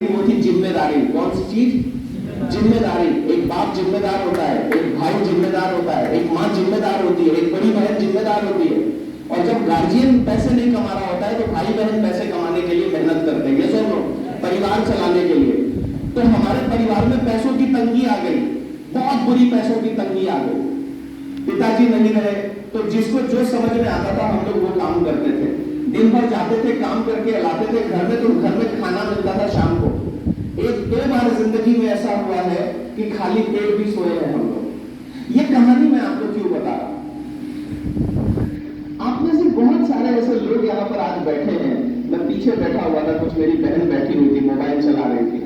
वो थी जिम्मेदारी। कौन सी चीज? जिम्मेदारी। एक बाप जिम्मेदार होता है, एक भाई जिम्मेदार होता है, एक माँ जिम्मेदार होती है, एक बड़ी बहन जिम्मेदार होती है। और जब गार्जियन पैसे नहीं कमा रहा होता है तो भाई बहन पैसे कमाने के लिए मेहनत करते हैं, ये सुनो, परिवार चलाने के लिए। तो हमारे परिवार में पैसों की तंगी आ गई, बहुत बुरी पैसों की तंगी आ गई। पिताजी नहीं रहे तो जिसको जो समझ में आता था हम लोग वो काम करते थे। दिन भर जाते थे, काम करके लाते थे घर में, तो घर में खाना मिलता था शाम को। एक दो बार जिंदगी में ऐसा हुआ है कि खाली पेट भी सोए हैं हम लोग। ये कहानी मैं आपको क्यों बता रहा हूं? आप में से बहुत सारे ऐसे लोग यहाँ पर आज बैठे हैं। मैं पीछे बैठा हुआ था, कुछ मेरी बहन बैठी हुई थी, मोबाइल चला रही थी।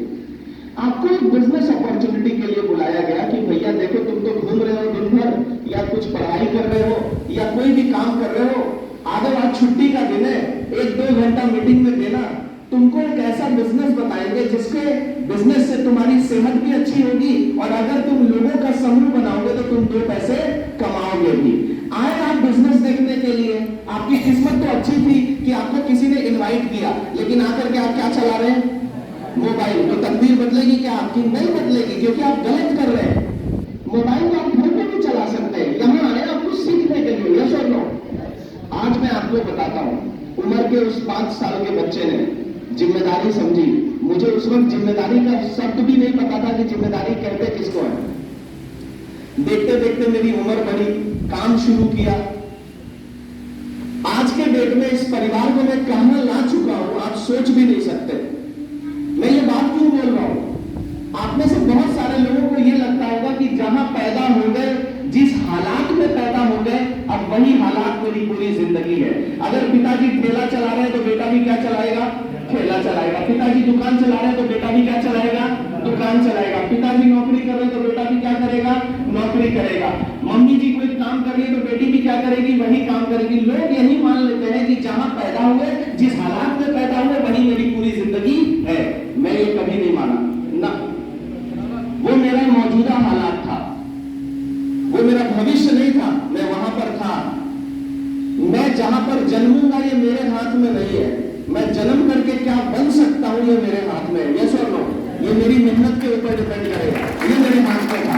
आपको एक बिजनेस अपॉर्चुनिटी के लिए बुलाया गया कि भैया देखो, तुम तो घूम रहे हो दिन भर, या कुछ पढ़ाई कर रहे हो या कोई भी काम कर रहे हो, आज छुट्टी का दिन है, 1-2 घंटा मीटिंग में देना। तुमको एक ऐसा बिजनेस बताएंगे जिसके बिजनेस से तुम्हारी सेहत भी अच्छी होगी, और अगर तुम लोगों का समूह बनाओगे तो तुम 2 पैसे कमाओगे भी। आए आप बिजनेस देखने के लिए, आपकी किस्मत तो अच्छी थी कि आपको किसी ने इनवाइट किया, लेकिन आकर के आप क्या चला रहे हैं? मोबाइल। तो तकदीर बदलेगी क्या आपकी? नहीं बदलेगी, क्योंकि आप गलत कर रहे हैं। मोबाइल तो आप घर पे भी चला सकते हैं, यहाँ आए आपको सीखने के लिए। यस और नो? आज मैं आपको बताता हूँ, उम्र के उस 5 साल के बच्चे ने जिम्मेदारी समझी। मुझे उस वक्त जिम्मेदारी का शब्द भी नहीं पता था कि जिम्मेदारी कहते किसको है। देखते देखते मेरी उम्र बढ़ी, काम शुरू किया। आज के डेट में इस परिवार को मैं कहां ला चुका हूं आप सोच भी नहीं सकते। मैं ये बात क्यों बोल रहा हूं? आप में से बहुत सारे लोगों को ये लगता होगा कि जहां पैदा हो गए, जिस हालात में पैदा हो गए, अब वही हालात मेरी पूरी जिंदगी है। अगर पिताजी ठेला चला रहे हैं तो बेटा भी क्या चलाएगा? ठेला चलाएगा। पिताजी दुकान चला रहे हैं तो बेटा भी क्या चलाएगा? दुकान चलाएगा। पिताजी नौकरी कर रहे हैं तो बेटा भी क्या करेगा? नौकरी करेगा। मम्मी जी कोई काम कर रही है तो बेटी भी क्या करेगी? वही काम करेगी। लोग यही मान लेते हैं कि जहां पैदा हुए, जिस हालात में पैदा हुए, वही मेरी पूरी जिंदगी है। मैं ये कभी नहीं माना ना, वो मेरा मौजूदा हालात था, वो मेरा भविष्य नहीं था। मैं वहां पर था। मैं जहां पर जन्मूंगा ये मेरे हाथ में नहीं है। मैं जन्म करके क्या बन सकता हूं ये मेरे हाथ में है। यस और नो? ये मेरी मेहनत के ऊपर डिपेंड करेगा, ये मेरे हाथ में था।